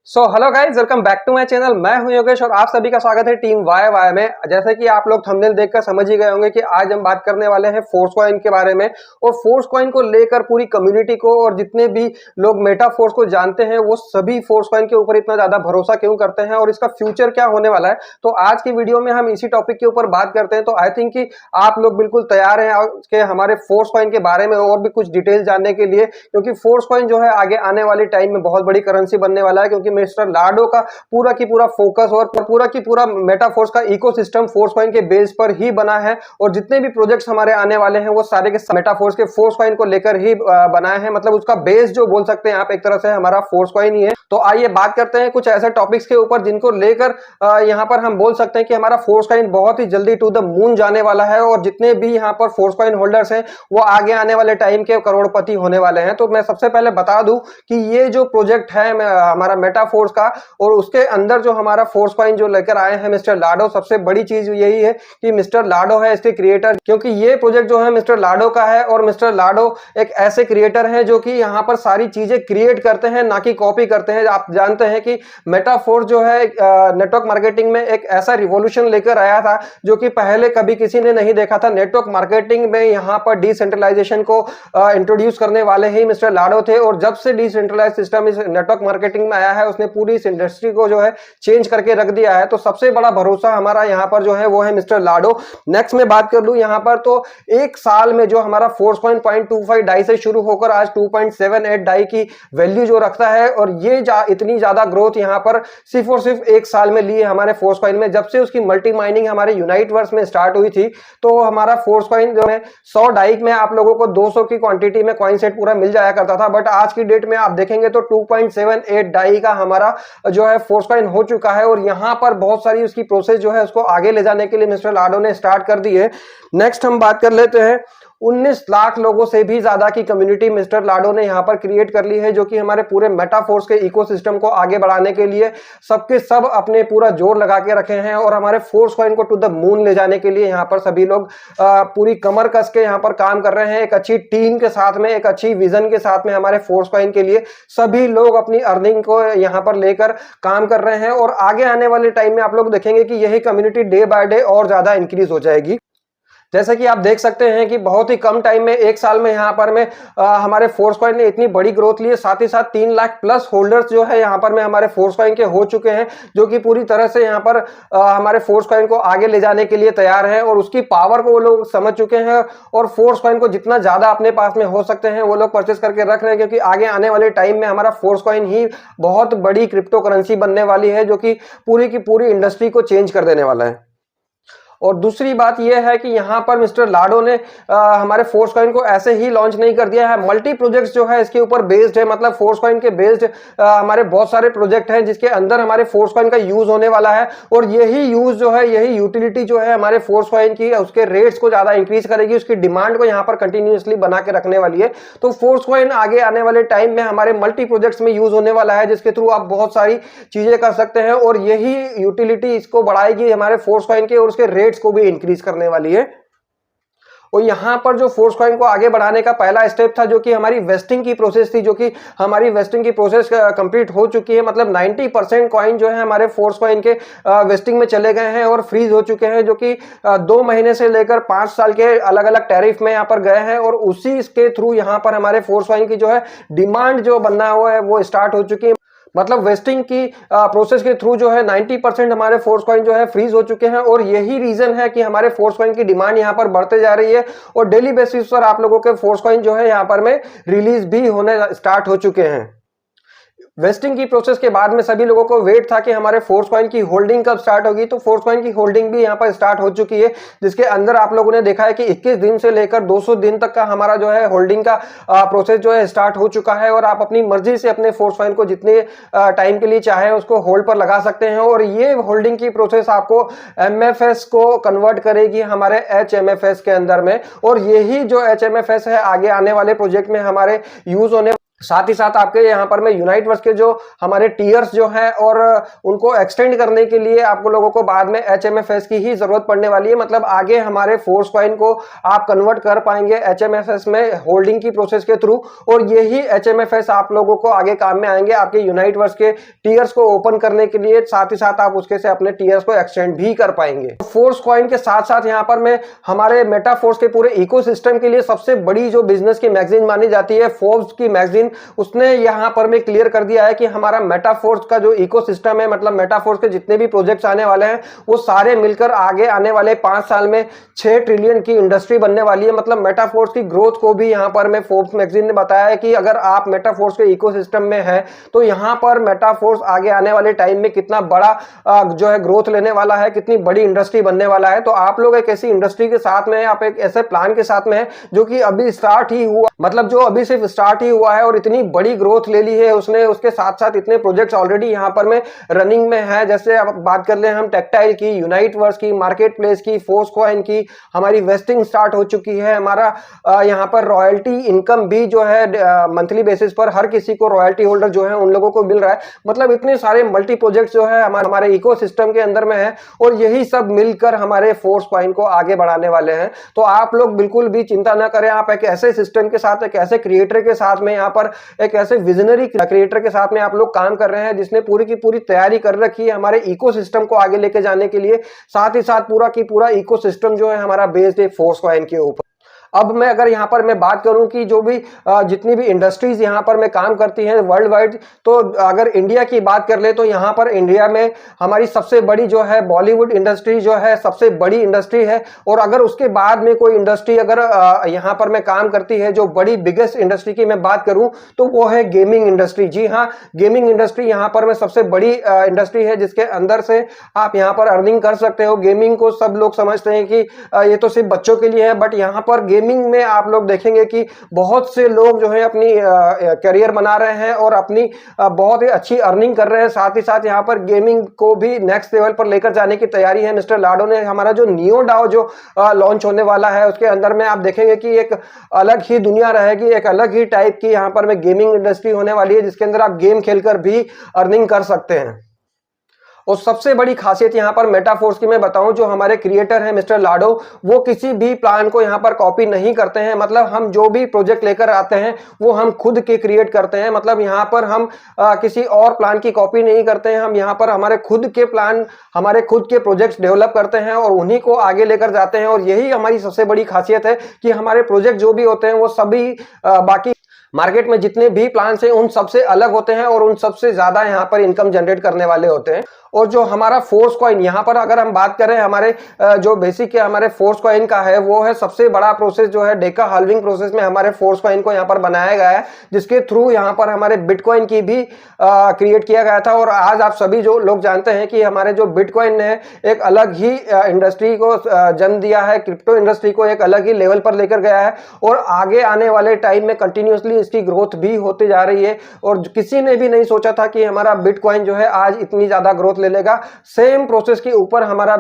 Hello guys, welcome back to my channel. मैं हूं योगेश और आप सभी का स्वागत है टीम वाई वाई में। जैसे कि आप लोग थंबनेल देखकर समझ ही गए होंगे कि आज हम बात करने वाले हैं फोर्स कॉइन के बारे में। और फोर्स कॉइन को लेकर पूरी कम्युनिटी को और जितने भी लोग मेटा फोर्स को जानते हैं वो सभी फोर्स कॉइन के ऊपर इतना ज्यादा भरोसा क्यों करते हैं और इसका फ्यूचर क्या होने वाला है। तो आज की वीडियो में हम इसी टॉपिक के ऊपर बात करते हैं। तो आई थिंक कि आप लोग बिल्कुल तैयार हैं कि हमारे फोर्स कॉइन के बारे में और भी कुछ डिटेल जानने के लिए, क्योंकि फोर्स कॉइन जो है आगे आने वाली टाइम में बहुत बड़ी करेंसी बनने वाला है। क्योंकि मिस्टर लाडो का पूरा की पूरा फोकस और पूरा की पूरा मेटाफोर्स का इकोसिस्टम फोर्स कॉइन के बेस पर ही बना है। और जितने भी प्रोजेक्ट्स हमारे आने वाले हैं वो सारे के मेटाफोर्स के फोर्स कॉइन को लेकर ही बनाए हैं। मतलब उसका बेस जो बोल सकते हैं आप एक तरह से हमारा फोर्स कॉइन ही है। तो आइए बात करते हैं कुछ ऐसे टॉपिक्स के ऊपर जिनको लेकर यहाँ पर हम बोल सकते हैं कि हमारा फोर्स कॉइन बहुत ही जल्दी टू द मून जाने वाला है। और जितने भी यहाँ पर फोर्स कॉइन होल्डर्स हैं वो आगे आने वाले टाइम के करोड़पति होने वाले हैं। तो मैं सबसे पहले बता दूं कि ये जो प्रोजेक्ट है हमारा मेटाफोर्स का और उसके अंदर जो हमारा फोर्स कॉइन जो लेकर आए हैं मिस्टर लाडो, सबसे बड़ी चीज यही है कि मिस्टर लाडो है इसके क्रिएटर। क्योंकि ये प्रोजेक्ट जो है मिस्टर लाडो का है और मिस्टर लाडो एक ऐसे क्रिएटर हैं जो कि यहाँ पर सारी चीजें क्रिएट करते हैं ना कि कॉपी करते हैं। आप जानते हैं कि मेटाफोर्स जो है नेटवर्क मार्केटिंग में एक ऐसा रिवॉल्यूशन लेकर आया था जो कि पहले कभी किसी ने नहीं देखा था। नेटवर्क मार्केटिंग में यहाँ पर डिसेंट्रलाइजेशन को इंट्रोड्यूस करने वाले ही मिस्टर लाडो थे। और जब से डिसेंट्रलाइज सिस्टम इस नेटवर्क मार्केटिंग में आया है उसने पूरी इस इंडस्ट्री को जो है चेंज करके रख दिया है। तो सबसे बड़ा भरोसा हमारा यहाँ पर जो है वो है मिस्टर लाडो। नेक्स्ट में बात कर लूं यहाँ पर, तो एक साल में जो हमारा फोर्स कॉइन 0.25 डाई से शुरू होकर आज 2.78 डाई की वैल्यू जो रखता है। और ये इतनी ज्यादा ग्रोथ यहाँ पर सिर्फ और सिर्फ एक साल में ली है हमारे फोर्स कॉइन में। जब से उसकी मल्टी माइनिंग हमारे यूनाइटवर्स में स्टार्ट हुई थी तो हमारा फोर्स कॉइन जो है 100 डाई में आप लोगों को 200 की क्वांटिटी में कॉइन सेट पूरा मिल जाया करता था। बट आज की डेट में आप देखेंगे तो 2.78 डाई का हमारा जो है फोर्स कॉइन हो चुका है। और यहां पर बहुत सारी उसकी प्रोसेस जो है उसको आगे ले जाने के लिए मिस्टर लाडो ने स्टार्ट कर दी है। नेक्स्ट हम बात कर लेते हैं 19 लाख लोगों से भी ज्यादा की कम्युनिटी मिस्टर लाडो ने यहां पर क्रिएट कर ली है, जो कि हमारे पूरे मेटाफोर्स के इकोसिस्टम को आगे बढ़ाने के लिए सबके सब अपने पूरा जोर लगा के रखे हैं। और हमारे फोर्स कॉइन को टू द मून ले जाने के लिए यहां पर सभी लोग पूरी कमर कस के यहां पर काम कर रहे हैं। एक अच्छी टीम के साथ में, एक अच्छी विजन के साथ में हमारे फोर्स कॉइन के लिए सभी लोग अपनी अर्निंग को यहां पर लेकर काम कर रहे हैं। और आगे आने वाले टाइम में आप लोग देखेंगे कि यही कम्युनिटी डे बाय डे और ज्यादा इंक्रीज हो जाएगी। जैसे कि आप देख सकते हैं कि बहुत ही कम टाइम में, एक साल में यहाँ पर में हमारे फोर्स कॉइन ने इतनी बड़ी ग्रोथ ली है। साथ ही साथ 3 लाख प्लस होल्डर्स जो है यहाँ पर में हमारे फोर्स कॉइन के हो चुके हैं, जो कि पूरी तरह से यहाँ पर हमारे फोर्स कॉइन को आगे ले जाने के लिए तैयार हैं। और उसकी पावर को वो लोग समझ चुके हैं और फोर्स कॉइन को जितना ज्यादा अपने पास में हो सकते हैं वो लोग परचेस करके रख रहे हैं। क्योंकि आगे आने वाले टाइम में हमारा फोर्स कॉइन ही बहुत बड़ी क्रिप्टो करेंसी बनने वाली है, जो कि पूरी की पूरी इंडस्ट्री को चेंज कर देने वाला है। और दूसरी बात यह है कि यहां पर मिस्टर लाडो ने हमारे फोर्स कॉइन को ऐसे ही लॉन्च नहीं कर दिया है। मल्टी प्रोजेक्ट्स जो है इसके ऊपर बेस्ड है। मतलब फोर्स कॉइन के बेस्ड हमारे बहुत सारे प्रोजेक्ट हैं जिसके अंदर हमारे फोर्स कॉइन का यूज होने वाला है। और यही यूज जो है, यही यूटिलिटी जो है हमारे फोर्स कॉइन की, उसके रेट्स को ज्यादा इंक्रीज करेगी, उसकी डिमांड को यहाँ पर कंटिन्यूसली बना के रखने वाली है। तो फोर्स कॉइन आगे आने वाले टाइम में हमारे मल्टी प्रोजेक्ट्स में यूज होने वाला है, जिसके थ्रू आप बहुत सारी चीजें कर सकते हैं। और यही यूटिलिटी इसको बढ़ाएगी हमारे फोर्स कॉइन के और उसके रेट्स को भी इंक्रीज करने वाली है। और यहां पर जो फोर्स कॉइन को आगे बढ़ाने का पहला स्टेप था जो कि हमारी वेस्टिंग की प्रोसेस थी, जो कि हमारी वेस्टिंग की प्रोसेस कंप्लीट हो चुकी है। मतलब 90% कॉइन जो है हमारे फोर्स कॉइन के वेस्टिंग में चले गए हैं और फ्रीज हो चुके हैं, जो कि 2 महीने से लेकर 5 साल के अलग अलग टैरिफ में यहाँ पर गए हैं। और उसी के थ्रू यहाँ पर हमारे फोर्स कॉइन की जो है डिमांड जो बनना हुआ है वो स्टार्ट हो चुकी है। मतलब वेस्टिंग की प्रोसेस के थ्रू जो है 90% हमारे फोर्स कॉइन जो है फ्रीज हो चुके हैं। और यही रीजन है कि हमारे फोर्स कॉइन की डिमांड यहां पर बढ़ते जा रही है। और डेली बेसिस पर आप लोगों के फोर्स कॉइन जो है यहां पर में रिलीज भी होने स्टार्ट हो चुके हैं। वेस्टिंग की प्रोसेस के बाद में सभी लोगों को वेट था कि हमारे फोर्स कॉइन की होल्डिंग कब स्टार्ट होगी। तो फोर्स कॉइन की होल्डिंग भी यहाँ पर स्टार्ट हो चुकी है, जिसके अंदर आप लोगों ने देखा है कि 21 दिन से लेकर 200 दिन तक का हमारा जो है होल्डिंग का प्रोसेस जो है स्टार्ट हो चुका है। और आप अपनी मर्जी से अपने फोर्स कॉइन को जितने टाइम के लिए चाहे उसको होल्ड पर लगा सकते हैं। और ये होल्डिंग की प्रोसेस आपको MFS को कन्वर्ट करेगी हमारे HMFS के अंदर में। और यही जो HMFS है आगे आने वाले प्रोजेक्ट में हमारे यूज होने साथ ही साथ आपके यहाँ पर मैं यूनाइटवर्स के जो हमारे टीयर्स जो हैं और उनको एक्सटेंड करने के लिए आपको लोगों को बाद में HMFS की ही जरूरत पड़ने वाली है। मतलब आगे हमारे फोर्स कॉइन को आप कन्वर्ट कर पाएंगे HMFS में होल्डिंग की प्रोसेस के थ्रू, और यही HMFS आप लोगों को आगे काम में आएंगे आपके यूनाइटवर्स के टीयर्स को ओपन करने के लिए। साथ ही साथ आप उसके से अपने टीयर्स को एक्सटेंड भी कर पाएंगे। फोर्स कॉइन के साथ साथ यहाँ पर मैं हमारे मेटाफोर्स के पूरे इकोसिस्टम के लिए सबसे बड़ी जो बिजनेस की मैगजीन मानी जाती है फोर्ब्स की मैगजीन, उसने यहां पर में क्लियर कर दिया है कि हमारा मेटाफोर्स का जो इकोसिस्टम है, मतलब मेटाफोर्स के जितने भी प्रोजेक्ट्स आने वाले हैं वो सारे मिलकर आगे आने वाले 5 साल में 6 ट्रिलियन की इंडस्ट्री बनने वाली है। मतलब मेटाफोर्स की ग्रोथ को भी यहां पर में फोर्ब्स मैगजीन ने बताया है कि अगर आप मेटाफोर्स के इकोसिस्टम में है तो यहां पर मेटाफोर्स आगे आने वाले टाइम में कितना बड़ा जो है ग्रोथ लेने वाला है, कितनी बड़ी इंडस्ट्री बनने वाला है। तो आप लोग एक ऐसी इंडस्ट्री के साथ में, आप एक ऐसे प्लान के साथ में है जो कि अभी स्टार्ट ही हुआ, मतलब जो अभी सिर्फ स्टार्ट ही हुआ है और इतनी बड़ी ग्रोथ ले ली है उसने। उसके साथ साथ इतने प्रोजेक्ट्स ऑलरेडी यहां पर में रनिंग में है। जैसे अब बात कर ले हम टेक्टाइल की, यूनाइटवर्स की, मार्केट प्लेस की, फोर्स कॉइन की, हमारी वेस्टिंग स्टार्ट हो चुकी है। हमारा यहां पर रॉयल्टी इनकम भी जो है मंथली बेसिस पर हर किसी को, रॉयल्टी होल्डर जो है उन लोगों को मिल रहा है। मतलब इतने सारे मल्टी प्रोजेक्ट्स जो है हमारे इकोसिस्टम के अंदर में है और यही सब मिलकर हमारे फोर्स कॉइन को आगे बढ़ाने वाले हैं। तो आप लोग बिल्कुल भी चिंता ना करें, आप एक ऐसे सिस्टम के साथ, एक ऐसे क्रिएटर के साथ में, यहाँ पर एक ऐसे विजनरी क्रिएटर के साथ में आप लोग काम कर रहे हैं जिसने पूरी की पूरी तैयारी कर रखी है हमारे इकोसिस्टम को आगे लेके जाने के लिए। साथ ही साथ पूरा की पूरा इकोसिस्टम जो है हमारा बेस्ड है फोर्स कॉइन के ऊपर। अब मैं अगर यहाँ पर मैं बात करूं कि जो भी जितनी भी इंडस्ट्रीज यहाँ पर मैं काम करती हैं वर्ल्ड वाइड, तो अगर इंडिया की बात कर ले तो यहाँ पर इंडिया में हमारी सबसे बड़ी जो है बॉलीवुड इंडस्ट्री जो है सबसे बड़ी इंडस्ट्री है। और अगर उसके बाद में कोई इंडस्ट्री अगर यहाँ पर मैं काम करती है जो बड़ी बिगेस्ट इंडस्ट्री की मैं बात करूं तो वो है गेमिंग इंडस्ट्री। जी हाँ, गेमिंग इंडस्ट्री यहाँ पर में सबसे बड़ी इंडस्ट्री है जिसके अंदर से आप यहाँ पर अर्निंग कर सकते हो। गेमिंग को सब लोग समझते हैं कि ये तो सिर्फ बच्चों के लिए है, बट यहाँ पर गेमिंग में आप लोग देखेंगे कि बहुत से लोग जो है अपनी करियर बना रहे हैं और अपनी बहुत ही अच्छी अर्निंग कर रहे हैं। साथ ही साथ यहाँ पर गेमिंग को भी नेक्स्ट लेवल पर लेकर जाने की तैयारी है मिस्टर लाडो ने। हमारा जो नियो डाओ जो लॉन्च होने वाला है उसके अंदर में आप देखेंगे कि एक अलग ही दुनिया रहेगी, एक अलग ही टाइप की यहाँ पर में गेमिंग इंडस्ट्री होने वाली है जिसके अंदर आप गेम खेलकर भी अर्निंग कर सकते हैं। और सबसे बड़ी खासियत यहाँ पर मेटाफोर्स की मैं बताऊं, जो हमारे क्रिएटर हैं मिस्टर लाडो, वो किसी भी प्लान को यहाँ पर कॉपी नहीं करते हैं। मतलब हम जो भी प्रोजेक्ट लेकर आते हैं वो हम खुद के क्रिएट करते हैं। मतलब यहाँ पर हम किसी और प्लान की कॉपी नहीं करते हैं, हम यहाँ पर हमारे खुद के प्लान, हमारे खुद के प्रोजेक्ट्स डेवलप करते हैं और उन्हीं को आगे लेकर जाते हैं। और यही हमारी सबसे बड़ी खासियत है कि हमारे प्रोजेक्ट जो भी होते हैं वो सभी बाकी मार्केट में जितने भी प्लान्स हैं उन सबसे अलग होते हैं और उन सबसे ज्यादा यहाँ पर इनकम जनरेट करने वाले होते हैं। और जो हमारा फोर्स कॉइन यहाँ पर अगर हम बात करें हमारे जो बेसिक हमारे फोर्स कॉइन का है वो है सबसे बड़ा प्रोसेस जो है डेका हाल्विंग प्रोसेस में हमारे फोर्स कॉइन को यहाँ पर बनाया गया है, जिसके थ्रू यहाँ पर हमारे बिटकॉइन की भी क्रिएट किया गया था। और आज आप सभी जो लोग जानते हैं कि हमारे जो बिटकॉइन ने एक अलग ही इंडस्ट्री को जन्म दिया है, क्रिप्टो इंडस्ट्री को एक अलग ही लेवल पर लेकर गया है और आगे आने वाले टाइम में कंटिन्यूसली इसकी ग्रोथ भी होती जा रही है। और किसी ने भी नहीं सोचा था कि हमारा बिटकॉइन जो है आज इतनी ज्यादा ग्रोथ ले लेगा। सेम प्रोसेस के ऊपर हमारा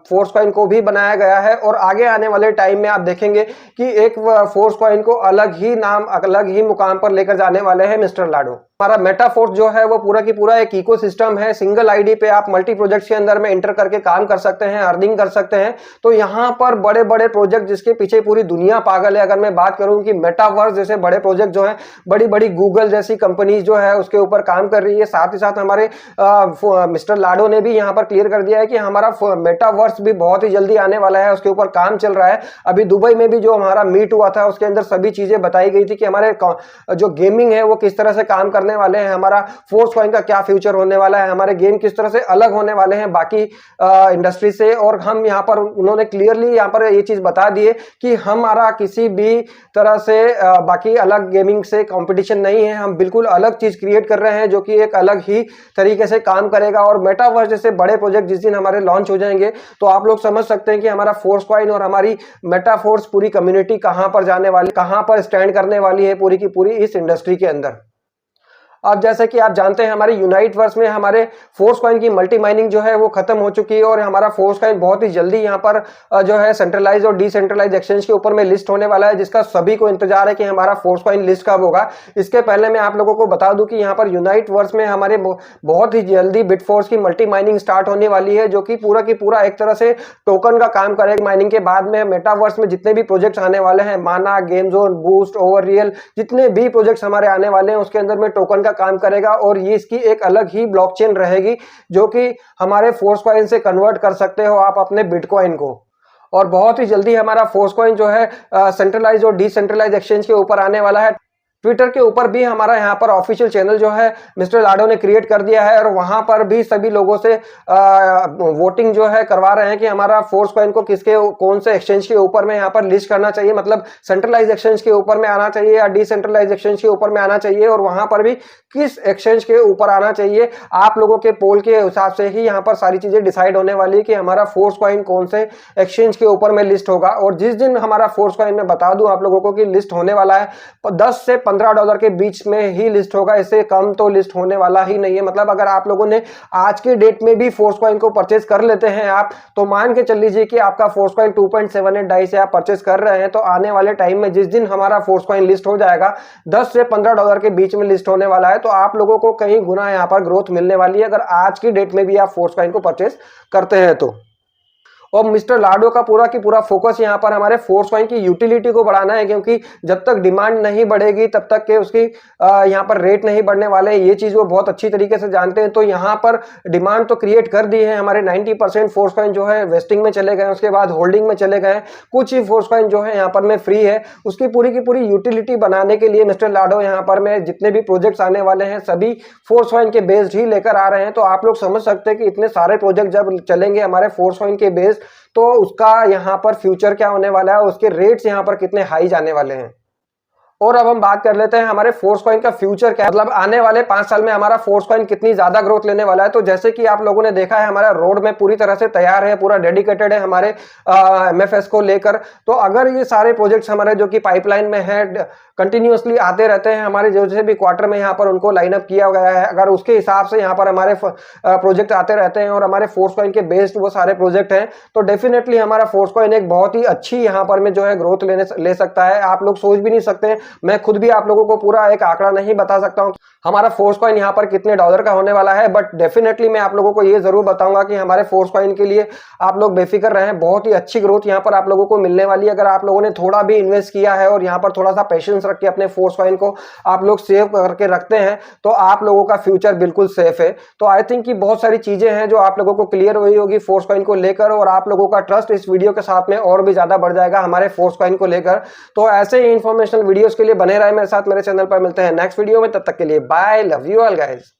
फोर्स कॉइन को भी बनाया गया है और आगे आने वाले टाइम में आप देखेंगे कि एक फोर्स कॉइन को अलग ही नाम, अलग ही मुकाम पर लेकर जाने वाले हैं मिस्टर लाडो। हमारा मेटाफोर्स जो है वो पूरा की पूरा एक इकोसिस्टम है। सिंगल आईडी पे आप मल्टी प्रोजेक्ट्स के अंदर में इंटर करके काम कर सकते हैं, अर्निंग कर सकते हैं। तो यहाँ पर बड़े बड़े प्रोजेक्ट जिसके पीछे पूरी दुनिया पागल है। अगर मैं बात करूं कि मेटावर्स जैसे बड़े प्रोजेक्ट जो है, बड़ी बड़ी गूगल जैसी कंपनीज जो है उसके ऊपर काम कर रही है। साथ ही साथ हमारे मिस्टर लाडो ने भी यहाँ पर क्लियर कर दिया है कि हमारा मेटावर्स भी बहुत ही जल्दी आने वाला है, उसके ऊपर काम चल रहा है। अभी दुबई में भी जो हमारा मीट हुआ था उसके अंदर सभी चीजें बताई गई थी कि हमारे जो गेमिंग है वो किस तरह से काम करने वाले हैं, हमारा फोर्स कॉइन का क्या फ्यूचर होने वाला है, हमारे गेम किस तरह से अलग होने वाले हैं बाकी इंडस्ट्री से। और हम यहाँ पर उन्होंने क्लियरली यहाँ पर ये चीज बता दी है कि हमारा किसी भी तरह से बाकी अलग गेमिंग से कंपटीशन नहीं है। हम बिल्कुल अलग चीज क्रिएट कर रहे हैं जो कि एक अलग ही तरीके से काम करेगा। और मेटावर्स जैसे बड़े प्रोजेक्ट जिस दिन हमारे लॉन्च हो जाएंगे तो आप लोग समझ सकते हैं कि हमारा फोर्स कॉइन और हमारी मेटाफोर्स पूरी कम्युनिटी कहां पर जाने वाली, कहां पर स्टैंड करने वाली है पूरी की पूरी इस इंडस्ट्री के अंदर। अब जैसे कि आप जानते हैं हमारे यूनाइटवर्स में हमारे फोर्स कॉइन की मल्टी माइनिंग जो है वो खत्म हो चुकी है और हमारा फोर्स कॉइन बहुत ही जल्दी यहाँ पर जो है सेंट्रलाइज और डिसेंट्रलाइज एक्सचेंज के ऊपर में लिस्ट होने वाला है, जिसका सभी को इंतजार है कि हमारा फोर्स कॉइन लिस्ट कब होगा। इसके पहले मैं आप लोगों को बता दूं कि यहाँ पर यूनाइटवर्स में हमारे बहुत ही जल्दी बिटफोर्स की मल्टी माइनिंग स्टार्ट होने वाली है, जो कि पूरा एक तरह से टोकन का काम करेगा। माइनिंग के बाद में मेटावर्स में जितने भी प्रोजेक्ट्स आने वाले हैं, माना, गेम जोन, बूस्ट, ओवररियल, जितने भी प्रोजेक्ट्स हमारे आने वाले हैं उसके अंदर में टोकन का काम करेगा और ये इसकी एक अलग ही ब्लॉकचेन रहेगी जो कि हमारे फोर्स कॉइन से कन्वर्ट कर सकते हो आप अपने बिटकॉइन को। और बहुत ही जल्दी हमारा फोर्स कॉइन जो है सेंट्रलाइज और डिसेंट्रलाइज एक्सचेंज के ऊपर आने वाला है। ट्विटर के ऊपर भी हमारा यहाँ पर ऑफिशियल चैनल जो है मिस्टर लाडो ने क्रिएट कर दिया है और वहां पर भी सभी लोगों से वोटिंग जो है करवा रहे हैं कि हमारा फोर्स कॉइन को किसके कौन से एक्सचेंज के ऊपर में यहाँ पर लिस्ट करना चाहिए, मतलब सेंट्रलाइज एक्सचेंज के ऊपर में आना चाहिए या डिसेंट्रलाइज एक्सचेंज के ऊपर में आना चाहिए और वहां पर भी किस एक्सचेंज के ऊपर आना चाहिए। आप लोगों के पोल के हिसाब से ही यहाँ पर सारी चीजें डिसाइड होने वाली है कि हमारा फोर्स कॉइन कौन से एक्सचेंज के ऊपर में लिस्ट होगा। और जिस दिन हमारा फोर्स कॉइन में बता दूं आप लोगों को कि लिस्ट होने वाला है, 10 से $15 के बीच में ही लिस्ट होगा, इससे कम तो लिस्ट होने वाला ही नहीं है। मतलब अगर आप लोगों ने आज के डेट में भी फोर्स कॉइन को परचेज कर लेते हैं आप, तो मान के चल लीजिए कि आपका फोर्स कॉइन 2.78 डाई से आप परचेज कर रहे हैं, तो आने वाले टाइम में जिस दिन हमारा फोर्स कॉइन लिस्ट हो जाएगा, 10 से $15 के बीच में लिस्ट होने वाला है, तो आप लोगों को कहीं गुना यहाँ पर ग्रोथ मिलने वाली है अगर आज की डेट में भी आप फोर्स कॉइन को परचेज करते हैं तो। और मिस्टर लाडो का पूरा की पूरा फोकस यहाँ पर हमारे फोर्स कॉइन की यूटिलिटी को बढ़ाना है, क्योंकि जब तक डिमांड नहीं बढ़ेगी तब तक के उसकी यहाँ पर रेट नहीं बढ़ने वाले। ये चीज वो बहुत अच्छी तरीके से जानते हैं। तो यहाँ पर डिमांड तो क्रिएट कर दी है, हमारे 90% फोर्स कॉइन जो है वेस्टिंग में चले गए, उसके बाद होल्डिंग में चले गए, कुछ ही फोर्स कॉइन जो है यहाँ पर में फ्री है। उसकी पूरी की पूरी यूटिलिटी बनाने के लिए मिस्टर लाडो यहाँ पर में जितने भी प्रोजेक्ट्स आने वाले हैं सभी फोर्स कॉइन के बेस्ड ही लेकर आ रहे हैं। तो आप लोग समझ सकते हैं कि इतने सारे प्रोजेक्ट जब चलेंगे हमारे फोर्स कॉइन के बेस्ड, तो उसका यहाँ पर फ्यूचर क्या होने वाला है, उसके रेट्स यहाँ पर कितने हाई जाने वाले हैं। और अब हम बात कर लेते हैं हमारे फोर्स कॉइन का फ्यूचर क्या है, मतलब आने वाले 5 साल में हमारा फोर्स कॉइन कितनी ज्यादा ग्रोथ लेने वाला है। तो जैसे कि आप लोगों ने देखा है हमारा रोड में पूरी तरह से तैयार है, पूरा डेडिकेटेड है हमारे एमएफएस को लेकर। तो अगर ये सारे प्रोजेक्ट्स हमारे जो कि पाइपलाइन में है कंटिन्यूअसली आते रहते हैं, हमारे जो से भी क्वार्टर में यहाँ पर उनको लाइनअप किया गया है, अगर उसके हिसाब से यहाँ पर हमारे प्रोजेक्ट आते रहते हैं और हमारे फोर्स कॉइन के बेस्ड वो सारे प्रोजेक्ट हैं, तो डेफिनेटली हमारा फोर्स कॉइन एक बहुत ही अच्छी यहाँ पर में जो है ग्रोथ ले सकता है। आप लोग सोच भी नहीं सकते, मैं खुद भी आप लोगों को पूरा एक आंकड़ा नहीं बता सकता हूं हमारा फोर्स कॉइन यहाँ पर कितने डॉलर का होने वाला है, बट डेफिनेटली मैं आप लोगों को ये जरूर बताऊंगा कि हमारे फोर्स कॉइन के लिए आप लोग बेफिक्र रहें, बहुत ही अच्छी ग्रोथ यहाँ पर आप लोगों को मिलने वाली है। अगर आप लोगों ने थोड़ा भी इन्वेस्ट किया है और यहाँ पर थोड़ा सा पेशेंस रख के अपने फोर्स कॉइन को आप लोग सेव करके रखते हैं, तो आप लोगों का फ्यूचर बिल्कुल सेफ है। तो आई थिंक कि बहुत सारी चीजें हैं जो आप लोगों को क्लियर हुई होगी फोर्स कॉइन को लेकर, और आप लोगों का ट्रस्ट इस वीडियो के साथ में और भी ज्यादा बढ़ जाएगा हमारे फोर्स कॉइन को लेकर। तो ऐसे ही इंफॉर्मेशनल वीडियोस के लिए बने रहे मेरे साथ मेरे चैनल पर। मिलते हैं नेक्स्ट वीडियो में, तब तक के लिए bye, love you all guys.